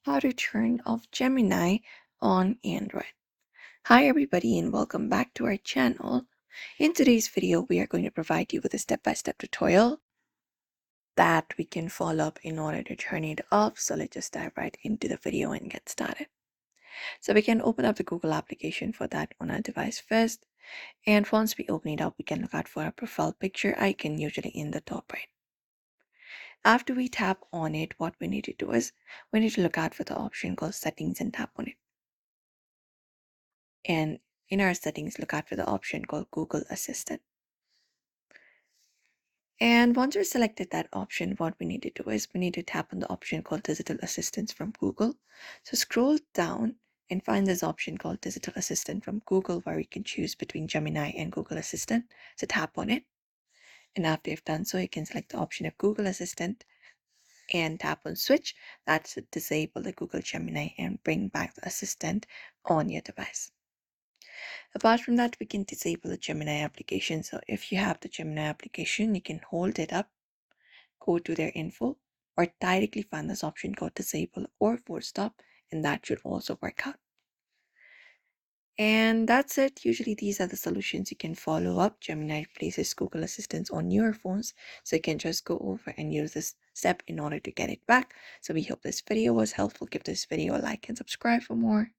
How to turn off Gemini on Android. Hi everybody and welcome back to our channel. In today's video, we are going to provide you with a step-by-step tutorial that we can follow up in order to turn it off. So let's just dive right into the video and get started. So we can open up the Google application for that on our device first. And once we open it up, we can look out for our profile picture icon, usually in the top right. After we tap on it, what we need to do is we need to look out for the option called settings and tap on it. And in our settings, look out for the option called Google Assistant. And once we've selected that option, what we need to do is we need to tap on the option called Digital Assistance from Google. So scroll down and find this option called Digital Assistant from Google, where you can choose between Gemini and Google Assistant. So tap on it. And after you've done so, you can select the option of Google Assistant and tap on Switch. That's to disable the Google Gemini and bring back the Assistant on your device. Apart from that, we can disable the Gemini application. So if you have the Gemini application, you can hold it up, go to their info, or directly find this option called disable or force stop, and that should also work out. And that's it. Usually these are the solutions you can follow up. Gemini replaces Google Assistants on your phones, so you can just go over and use this step in order to get it back. So we hope this video was helpful. Give this video a like and subscribe for more.